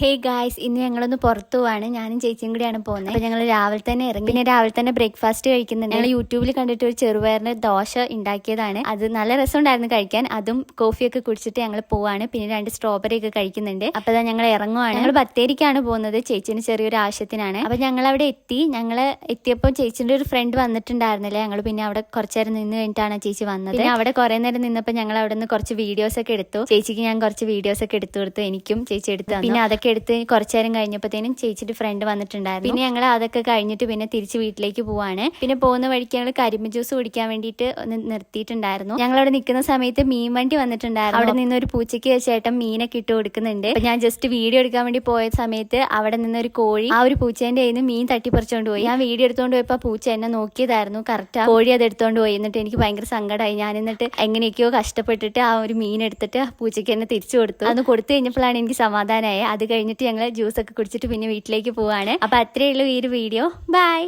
Hey guys, ഇന്ന് ഞങ്ങളൊന്ന് പുറത്തു പോവാണ്. ഞാനും ചേച്ചിയും കൂടിയാണ് പോകുന്നത്. അപ്പോൾ ഞങ്ങൾ രാവിലെ തന്നെ ഇറങ്ങി. പിന്നെ രാവിലെ തന്നെ ബ്രേക്ക്ഫാസ്റ്റ് കഴിക്കുന്നുണ്ട്. ഞങ്ങൾ യൂട്യൂബിൽ കണ്ടിട്ട് ഒരു ചെറുപയറിന്റെ ദോശ ഉണ്ടാക്കിയതാണ്. അത് നല്ല രസമുണ്ടായിരുന്നു കഴിക്കാൻ. അതും കോഫിയൊക്കെ കുടിച്ചിട്ട് ഞങ്ങൾ പോവാണ്. പിന്നെ 2 സ്ട്രോബെറി ഒക്കെ കഴിക്കുന്നുണ്ട്. അപ്പോൾ ഞങ്ങൾ ഇറങ്ങുവാണ്. ഞങ്ങൾ ബത്തേരിക്കാണ് പോകുന്നത്. ചേച്ചിന് ചെറിയൊരു ആവശ്യത്തിനാണ്. അപ്പോൾ ഞങ്ങൾ അവിടെ എത്തി. ഞങ്ങൾ എത്തിയപ്പോൾ ചേച്ചിന്റെ ഒരു ഫ്രണ്ട് വന്നിട്ടുണ്ടായിരുന്നില്ല. ഞങ്ങൾ പിന്നെ അവിടെ കുറച്ചു നേരം നിന്ന് കഴിഞ്ഞിട്ടാണ് ചേച്ചി വന്നത്. പിന്നെ അവിടെ കുറേ നേരം നിന്നപ്പോൾ ഞങ്ങൾ അവിടെ നിന്ന് കുറച്ച് വീഡിയോസ് ഒക്കെ എടുത്തു. ചേച്ചിക്ക് ഞാൻ കുറച്ച് വീഡിയോസ് ഒക്കെ എടുത്തു കൊടുത്തു. എനിക്കും ചേച്ചി എടുത്തു. പിന്നെ അതൊക്കെ എടുത്ത് കുറച്ചു നേരം കഴിഞ്ഞപ്പോഴത്തേനും ചേച്ചിയുടെ ഫ്രണ്ട് വന്നിട്ടുണ്ടായിരുന്നു. പിന്നെ ഞങ്ങൾ അതൊക്കെ കഴിഞ്ഞിട്ട് പിന്നെ തിരിച്ച് വീട്ടിലേക്ക് പോവാണ്. പിന്നെ പോകുന്ന വഴിക്ക് ഞങ്ങൾ കരിമ്പ് ജ്യൂസ് കുടിക്കാൻ വേണ്ടിയിട്ട് നിർത്തിയിട്ടുണ്ടായിരുന്നു. ഞങ്ങൾ അവിടെ നിൽക്കുന്ന സമയത്ത് മീൻ വണ്ടി വന്നിട്ടുണ്ടായിരുന്നു. അവിടെ നിന്ന് ഒരു പൂച്ചയ്ക്ക് ചേട്ടൻ മീനൊക്കെ ഇട്ട് കൊടുക്കുന്നുണ്ട്. അപ്പൊ ഞാൻ ജസ്റ്റ് വീഡിയോ എടുക്കാൻ വേണ്ടി പോയ സമയത്ത് അവിടെ നിന്നൊരു കോഴി ആ ഒരു പൂച്ചേന്റെ കയ്യിൽ നിന്ന് മീൻ തട്ടിപ്പറിച്ചോണ്ട് പോയി. ഞാൻ വീഡിയോ എടുത്തോണ്ട് പോയപ്പോൾ പൂച്ച എന്നെ നോക്കിയതായിരുന്നു. കറക്റ്റ് കോഴി അത് എടുത്തോണ്ട് പോയി. എന്നിട്ട് എനിക്ക് ഭയങ്കര സങ്കടമായി. ഞാൻ എന്നിട്ട് എങ്ങനെയൊക്കെയോ കഷ്ടപ്പെട്ടിട്ട് ആ ഒരു മീൻ എടുത്തിട്ട് പൂച്ചയ്ക്ക് എന്നെ തിരിച്ചു കൊടുത്തു. അത് കൊടുത്തു കഴിഞ്ഞപ്പോഴാണ് എനിക്ക് സമാധാനമായി. അത് കഴിഞ്ഞിട്ട് ഞങ്ങൾ ജ്യൂസൊക്കെ കുടിച്ചിട്ട് പിന്നെ വീട്ടിലേക്ക് പോവാണ്. അപ്പൊ അത്രയേ ഉള്ളൂ ഈ ഒരു വീഡിയോ. ബൈ.